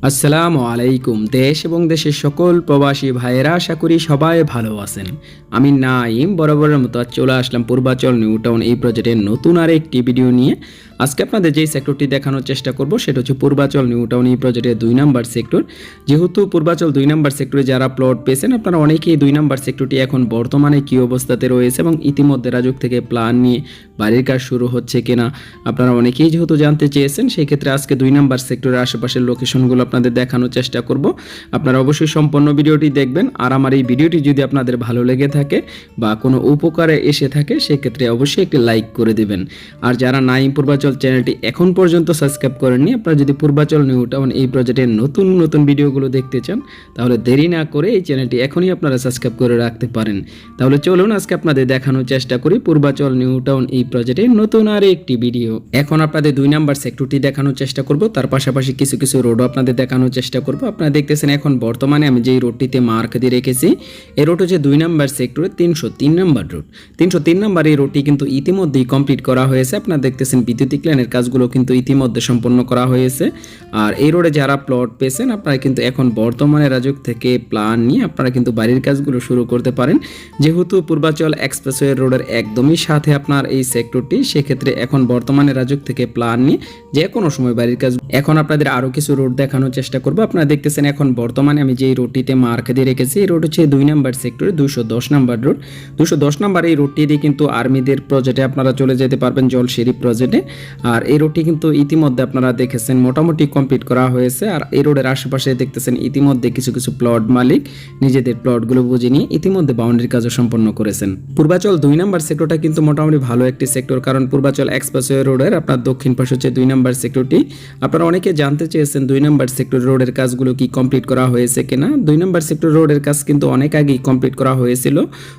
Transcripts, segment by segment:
আসসালামু আলাইকুম। দেশ এবং দেশের সকল প্রবাসী ভাইয়েরা আশা করি সবাই ভালো আছেন। আমি নাইম বরাবরের মতো চলে আসলাম পূর্বাচল নিউ টাউন এই প্রজেক্টের নতুন আর একটি ভিডিও নিয়ে। আজকে আপনাদের যেই সেক্টরটি দেখানোর চেষ্টা করব সেটা হচ্ছে পূর্বাচল নিউ টাউন এই প্রজেক্টের 2 নম্বর সেক্টর। যেহেতু পূর্বাচল 2 নম্বর সেক্টরে যারা প্লট পেয়েছেন আপনারা অনেকেই 2 নম্বর সেক্টরটি এখন বর্তমানে কী অবস্থাতে রয়েছে এবং ইতিমধ্যে রাজুক থেকে প্ল্যান নিয়ে বাড়ির কাজ শুরু হচ্ছে কিনা আপনারা অনেকেই যেহেতু জানতে চেয়েছেন, সেই ক্ষেত্রে আজকে 2 নম্বর সেক্টরের আশেপাশের লোকেশনগুলো আপনাদের দেখানোর চেষ্টা করব। আপনারা অবশ্যই সম্পূর্ণ ভিডিওটি দেখবেন। আর আমার এই ভিডিওটি যদি আপনাদের ভালো লেগে থাকে বা কোনো উপকারে এসে থাকে সেক্ষেত্রে অবশ্যই একটি লাইক করে দেবেন। আর যারা নাইম পূর্বাচল চ্যানেলটি এখন পর্যন্ত সাবস্ক্রাইব করেননি, আপনারা যদি পূর্বাচল নিউ টাউন এই প্রজেক্টের নতুন নতুন ভিডিওগুলো দেখতে চান তাহলে দেরি না করে এই চ্যানেলটি এখনই আপনারা সাবস্ক্রাইব করে রাখতে পারেন। তাহলে চলুন আজকে আপনাদের দেখানোর চেষ্টা করি পূর্বাচল নিউ টাউন এই প্রজেক্টের নতুন আর একটি ভিডিও। এখন আপনাদের 2 নম্বর সেক্টরটি দেখানোর চেষ্টা করব, তার পাশাপাশি কিছু কিছু রোডও আপনাদের দেখানোর চেষ্টা করব। আপনারা দেখতেছেন এখন বর্তমানে আমি যেই রোডটিতে মার্ক দিয়ে রেখেছি এই রোড হচ্ছে 2 নম্বর সেক্টরে 303 নম্বর রোড। 303 নম্বর এই রোডটি কিন্তু ইতিমধ্যেই কমপ্লিট করা হয়েছে। আপনারা দেখতেছেন বিদ্যুতিক লাইনের কাজগুলো কিন্তু ইতিমধ্যে সম্পন্ন করা হয়েছে। আর এই রোডে যারা প্লট পেয়েছেন আপনারা কিন্তু এখন বর্তমানে রাজুক থেকে প্ল্যান নিয়ে আপনারা কিন্তু বাড়ির কাজগুলো শুরু করতে পারেন। যেহেতু পূর্বাচল এক্সপ্রেসওয়ে রোডের একদমই সাথে আপনার এই সেক্টরটি, সেক্ষেত্রে এখন বর্তমানে রাজুক থেকে প্ল্যান নিয়ে যে কোনো সময় বাড়ির কাজ। এখন আপনাদের আরও কিছু রোড দেখানোর চেষ্টা করবো। আপনারা দেখতেছেন এখন বর্তমানে আমি যেই রোডটিতে মার্ক দিয়ে রেখেছি এই রোড হচ্ছে 2 নম্বর সেক্টরে 210 নম্বর রোড। 210 নম্বর এই রোডটি দিয়ে কিন্তু আর্মিদের প্রজেক্টে আপনারা চলে যেতে পারবেন, জলশিরি প্রজেক্টে। আর এই রোডটি কিন্তু ইতিমধ্যে আপনারা দেখেছেন মোটামুটি কমপ্লিট করা হয়েছে। আর এই রোডের আশেপাশে দেখতেছেন ইতিমধ্যে কিছু কিছু প্লট মালিক নিজেদের প্লটগুলো বুঝে নিয়ে ইতিমধ্যে বাউন্ডারি কাজও সম্পন্ন করেছেন। পূর্বাচল 2 নম্বর সেক্টরটা কিন্তু মোটামুটি ভালো একটি সেক্টর, কারণ পূর্বাচল এক্সপ্রেসওয়ে রোডের আপনার দক্ষিণ পাশে হচ্ছে 2 নম্বর সেক্টরটি। আপনারা অনেকে জানতে চেয়েছেন 2 নম্বর সেক্টর রোডের কাজগুলো কি কমপ্লিট করা হয়েছে কিনা। 2 নম্বর সেক্টর রোডের কাজ কিন্তু অনেক আগেই কমপ্লিট করা হয়েছিল,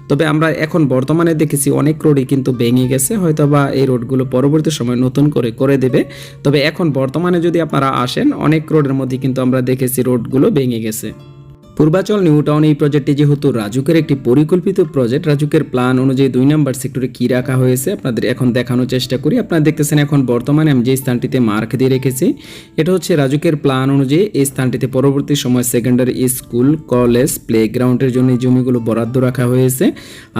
তবে আমরা এখন বর্তমানে দেখেছি অনেক রোডই কিন্তু ভেঙে গেছে, হয়তোবা এই রোডগুলো পরবর্তী সময় নতুন করে দেবে। তবে এখন বর্তমানে যদি আপনারা আসেন অনেক রোডের মধ্যে কিন্তু আমরা দেখেছি রোডগুলো ভেঙে গেছে। পূর্বাচল নিউ টাউন এই প্রজেক্টটি যেহেতু রাজুকের একটি পরিকল্পিত প্রজেক্ট, রাজুকের প্ল্যান অনুযায়ী 2 নম্বর সেক্টরে কী রাখা হয়েছে আপনাদের এখন দেখানোর চেষ্টা করি। আপনারা দেখতেছেন এখন বর্তমানে আমি যে স্থানটিতে মার্ক দিয়ে রেখেছি এটা হচ্ছে রাজুকের প্ল্যান অনুযায়ী এই স্থানটিতে পরবর্তী সময় সেকেন্ডারি স্কুল, কলেজ, প্লেগ্রাউন্ডের জন্য এই জমিগুলো বরাদ্দ রাখা হয়েছে।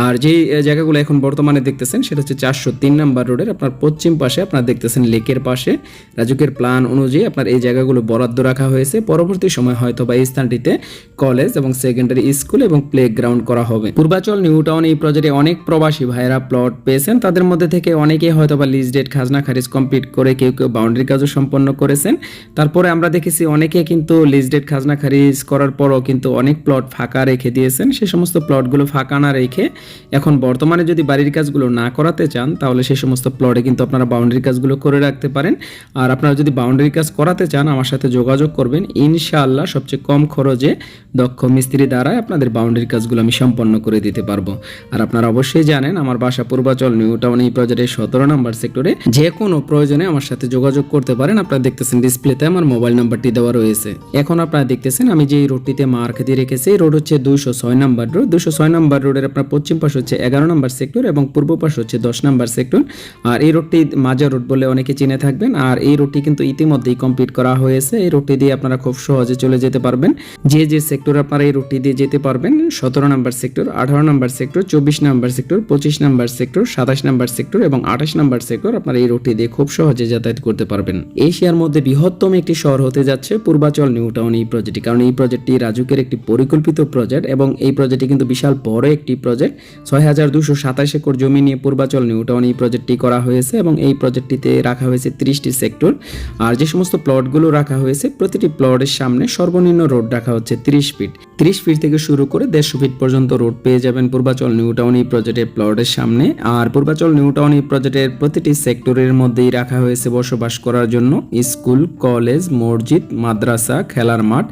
আর যেই জায়গাগুলো এখন বর্তমানে দেখতেছেন সেটা হচ্ছে 403 নম্বর রোডের আপনার পশ্চিম পাশে, আপনারা দেখতেছেন লেকের পাশে। রাজুকের প্ল্যান অনুযায়ী আপনার এই জায়গাগুলো বরাদ্দ রাখা হয়েছে। পরবর্তী সময় হয়তো বা এই স্থানটিতে কলেজ এবং সেকেন্ডারি স্কুল এবং প্লেগ্রাউন্ড করা হবে। পূর্বাচল নিউ টাউন এই প্রজেক্টে অনেক প্রবাসী ভাইয়েরা প্লট পেয়েছেন, তাদের মধ্যে থেকে অনেকেই হয়তো বা লিজ ডেট খাজনা খারিজ কমপ্লিট করে কেউ কেউ বাউন্ডারি কাজও সম্পন্ন করেছেন। তারপরে আমরা দেখেছি অনেকে কিন্তু লিজ ডেট খাজনা খারিজ করার পরও কিন্তু অনেক প্লট ফাঁকা রেখে দিয়েছেন। সেই সমস্ত প্লটগুলো ফাঁকা না রেখে এখন বর্তমানে যদি বাড়ির কাজগুলো না করাতে চান তাহলে সেই সমস্ত প্লটে কিন্তু আপনারা বাউন্ডারি কাজগুলো করে রাখতে পারেন। আর আপনারা যদি বাউন্ডারি কাজ করাতে চান আমার সাথে যোগাযোগ করবেন, ইনশাআল্লাহ সবচেয়ে কম খরচে দক্ষ মিস্ত্রি দ্বারা আপনাদের বাউন্ডারি কাজগুলো আমি সম্পন্ন করে দিতে পারবো। আর আপনারা অবশ্যই জানেন আমার বাসা পূর্বাচল নিউ টাউন এই প্রজেক্টের 17 নম্বর সেক্টরে। যে কোনো প্রয়োজনে আমার সাথে যোগাযোগ করতে পারেন। আপনারা দেখতেছেন ডিসপ্লেতে আমার মোবাইল নাম্বারটি দেওয়া রয়েছে। এখন আপনারা দেখতেছেন আমি যে রোডটিতে মার্ক দিয়ে রেখেছি রোড হচ্ছে 206 নম্বর রোড। 206 নম্বর রোডের আপনার পশ্চিম পাশ হচ্ছে 11 নম্বর সেক্টর এবং পূর্ব পাশ হচ্ছে 10 নম্বর সেক্টর। আর এই রোডটি মাজার রোড বলে অনেকে চিনে থাকবেন। আর এই রোডটি কিন্তু ইতিমধ্যেই কমপ্লিট করা হয়েছে। এই রোডটি দিয়ে আপনারা খুব সহজে চলে যেতে পারবেন। যে সেক্টর আপনারা এই রুটটি দিয়ে যেতে পারবেন 17 নম্বর সেক্টর, 18 নম্বর সেক্টর, 24 নম্বর সেক্টর, 25 নম্বর সেক্টর, 27 নম্বর সেক্টর এবং 28 নম্বর সেক্টর আপনারা এই রুটটি দিয়ে খুব সহজে যাতায়াত করতে পারবেন। এশিয়ার মধ্যে বৃহত্তম একটি শহর হতে যাচ্ছে পূর্বাচল নিউ টাউন এই প্রজেক্টটি, কারণ এই প্রজেক্টটি রাজুকের একটি পরিকল্পিত প্রজেক্ট এবং এই প্রজেক্টটি কিন্তু বিশাল বড় একটি প্রজেক্ট। 6227 একর জমি নিয়ে পূর্বাচল নিউ টাউন এই প্রজেক্টটি করা হয়েছে এবং এই প্রজেক্টটিতে রাখা হয়েছে 30টি সেক্টর। আর যে সমস্ত প্লটগুলো রাখা হয়েছে প্রতিটি প্লটের সামনে সর্বনিম্ন রোড রাখা হচ্ছে 30 ফিট। 30 ফিট থেকে শুরু করে 150 ফিট পর্যন্ত রোড পেয়ে যাবেন পূর্বাচল নিউ টাউন এই প্রজেক্টের প্লটের সামনে। আর পূর্বাচল নিউ টাউন এই প্রজেক্টের প্রতিটি সেক্টরের মধ্যেই রাখা হয়েছে বসবাস করার জন্য স্কুল, কলেজ, মসজিদ, মাদ্রাসা, খেলার মাঠ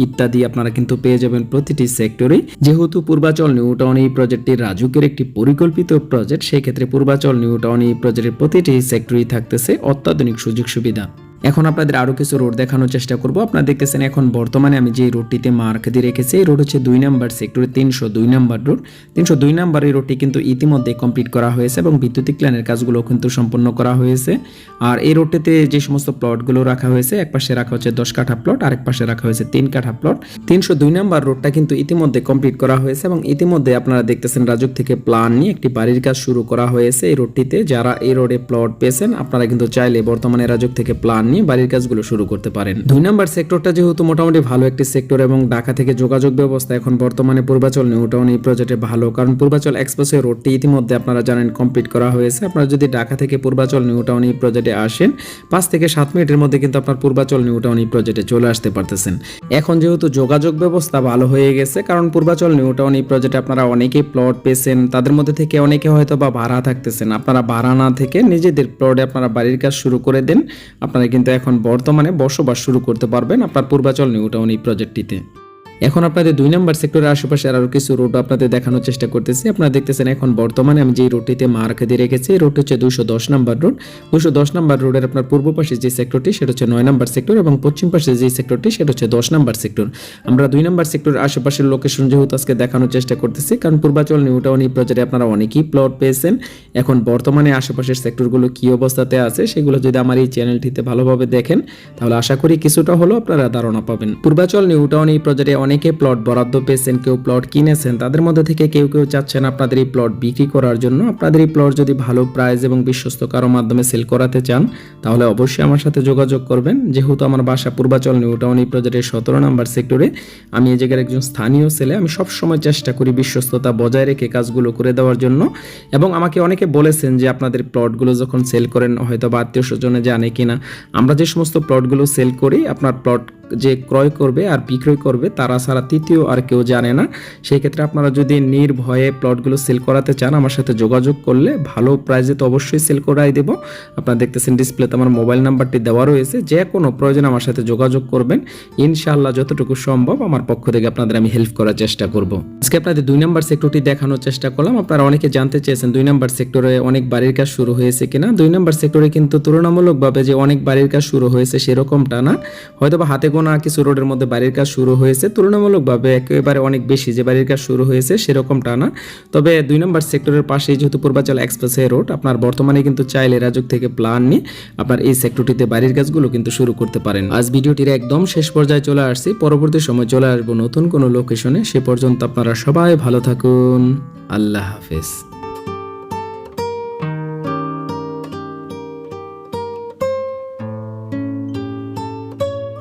ইত্যাদি আপনারা কিন্তু পেয়ে যাবেন প্রতিটি সেক্টরে। যেহেতু পূর্বাচল নিউ টাউন এই প্রজেক্টটি রাজুকের একটি পরিকল্পিত প্রজেক্ট, সেই ক্ষেত্রে পূর্বাচল নিউ টাউন এই প্রজেক্টের প্রতিটি সেক্টরেই থাকতেছে অত্যাধুনিক সুযোগ সুবিধা। এখন আপনাদের আরও কিছু রোড দেখানোর চেষ্টা করব। আপনারা দেখতেছেন এখন বর্তমানে আমি যে রোডটিতে মার্ক দিয়ে রেখেছি এই রোড হচ্ছে 2 নম্বর সেক্টরে 302 নম্বর রোড। 302 নম্বর এই রোডটি কিন্তু ইতিমধ্যে কমপ্লিট করা হয়েছে এবং বৈদ্যুতিক লাইনের কাজগুলো কিন্তু সম্পন্ন করা হয়েছে। আর এই রোডটিতে যে সমস্ত প্লটগুলো রাখা হয়েছে, এক পাশে রাখা হচ্ছে 10 কাঠা প্লট, আরেক পাশে রাখা হয়েছে 3 কাঠা প্লট। 302 নম্বর রোডটা কিন্তু ইতিমধ্যে কমপ্লিট করা হয়েছে এবং ইতিমধ্যে আপনারা দেখতেছেন রাজুক থেকে প্ল্যান নিয়ে একটি বাড়ির কাজ শুরু করা হয়েছে এই রোডটিতে। যারা এই রোডে প্লট পেয়েছেন আপনারা কিন্তু চাইলে বর্তমানে রাজুক থেকে প্ল্যান নিয়ে বাড়ির কাজগুলো শুরু করতে পারেন। 2 নম্বর সেক্টরটা যেহেতু মোটামুটি ভালো একটি সেক্টর এবং ঢাকা থেকে যোগাযোগ ব্যবস্থা এখন বর্তমানে পূর্বাচল নিউ টাউন এই প্রজেক্টে ভালো, কারণ পূর্বাচল এক্সপ্রেসওয়ে রোডটি ইতিমধ্যে আপনারা জানেন কমপ্লিট করা হয়েছে। আপনারা যদি ঢাকা থেকে পূর্বাচল নিউ টাউন এই প্রজেক্টে আসেন 5 থেকে 7 মিনিটের মধ্যে কিন্তু আপনার পূর্বাচল নিউ টাউন এই প্রজেক্টে চলে আসতে পারতেছেন। এখন যেহেতু যোগাযোগ ব্যবস্থা ভালো হয়ে গেছে, কারণ পূর্বাচল নিউ টাউন এই প্রজেক্টে আপনারা অনেকেই প্লট পেয়েছেন, তাদের মধ্যে থেকে অনেকে হয়তো বা ভাড়া থাকতেছেন। আপনারা ভাড়া না থেকে নিজেদের প্লটে আপনারা বাড়ির কাজ শুরু করে দেন, আপনারা কিন্তু এখন বর্তমানে বসবাস শুরু করতে পারবেন আপনার পূর্বাচল নিউ টাউন এই প্রজেক্টটিতে। এখন আপনাদের 2 নম্বর সেক্টরের আশেপাশে আরও কিছু রোড আপনাদের দেখানোর চেষ্টা করতেছি। আপনারা দেখতেছেন এখন বর্তমানে আমি যে রোডটিতে মার্ক দিয়ে রেখেছি এই রোডটি হচ্ছে 210 নম্বর রোড। 210 নম্বর রোডের আপনার পূর্ব পাশে যে সেক্টরটি সেটা হচ্ছে 9 নম্বর সেক্টর এবং পশ্চিম পাশে যে সেক্টরটি সেটা হচ্ছে 10 নম্বর সেক্টর। আমরা 2 নম্বর সেক্টরের আশেপাশের লোকেশন যেহেতু আজকে দেখানোর চেষ্টা করতেছি, কারণ পূর্বাচল নিউ টাউন এই প্রজেক্টে আপনারা অনেকেই প্লট পেয়েছেন। এখন বর্তমানে আশেপাশের সেক্টরগুলো কী অবস্থাতে আছে সেগুলো যদি আমার এই চ্যানেলটিতে ভালোভাবে দেখেন তাহলে আশা করি কিছুটা হলেও আপনারা ধারণা পাবেন। পূর্বাচল নিউ টাউন এই প্রজেক্টে অনেকে প্লট বরাদ্দ পেয়েছেন, কেউ প্লট কিনেছেন, তাদের মধ্যে থেকে কেউ চাচ্ছেন আপনাদের এই প্লট বিক্রি করার জন্য। আপনাদের এই প্লট যদি ভালো প্রাইস এবং বিশ্বস্ত কারো মাধ্যমে সেল করাতে চান তাহলে অবশ্যই আমার সাথে যোগাযোগ করবেন। যেহেতু আমার বাসা পূর্বাচল নিউ টাউন এই প্রজেক্টের 17 নম্বর সেক্টরে, আমি এই জায়গার একজন স্থানীয় ছেলে। আমি সবসময় চেষ্টা করি বিশ্বস্ততা বজায় রেখে কাজগুলো করে দেওয়ার জন্য। এবং আমাকে অনেকে বলেছেন যে আপনাদের প্লটগুলো যখন সেল করেন হয়তো বা আত্মীয় স্বজনে জানে কিনা, আমরা যে সমস্ত প্লটগুলো সেল করি আপনার প্লট যে ক্রয় করবে আর বিক্রয় করবে তারা ছাড়া তৃতীয় আর কেউ জানে না। সেই ক্ষেত্রে আপনারা যদি নির্ভয়ে প্লটগুলো সেল করাতে চান আমার সাথে যোগাযোগ করলে ভালো প্রাইসে তো অবশ্যই সেল করাই দেব। আপনারা দেখতেছেন ডিসপ্লেতে আমার মোবাইল নাম্বারটি দেওয়া রয়েছে, যে কোনো প্রয়োজন আমার সাথে যোগাযোগ করবেন। ইনশাআল্লাহ যতটুকু সম্ভব আমার পক্ষ থেকে আপনাদের আমি হেল্প করার চেষ্টা করব। আজকে আপনাদের 2 নম্বর সেক্টরটি দেখানোর চেষ্টা করলাম। আপনারা অনেকে জানতে চেয়েছেন 2 নম্বর সেক্টরে অনেক বাড়ির কাজ শুরু হয়েছে কিনা। 2 নম্বর সেক্টরে কিন্তু তুলনামূলকভাবে যে অনেক বাড়ির কাজ শুরু হয়েছে সেরকমটা না, হয়তো বা হাতে গোনা কিছু রোডের মধ্যে বাড়ির কাজ শুরু হয়েছে, তুলনামূলকভাবে একেবারে অনেক বেশি যে বাড়ির কাজ শুরু হয়েছে সেরকমটা না। তবে 2 নম্বর সেক্টরের পাশে যেহেতু পূর্বাচল এক্সপ্রেসওয়ে রোড, আপনার বর্তমানে কিন্তু চাইলে রাজুক থেকে প্ল্যান নিয়ে আপনার এই সেক্টরটিতে বাড়ির কাজগুলো কিন্তু শুরু করতে পারেন। আজ ভিডিওটির একদম শেষ পর্যায়ে চলে আসছি, পরবর্তী সময় চলে আসবো নতুন কোনো লোকেশনে। সে পর্যন্ত আপনারা সবাই ভালো থাকুন। আল্লাহ হাফেজ।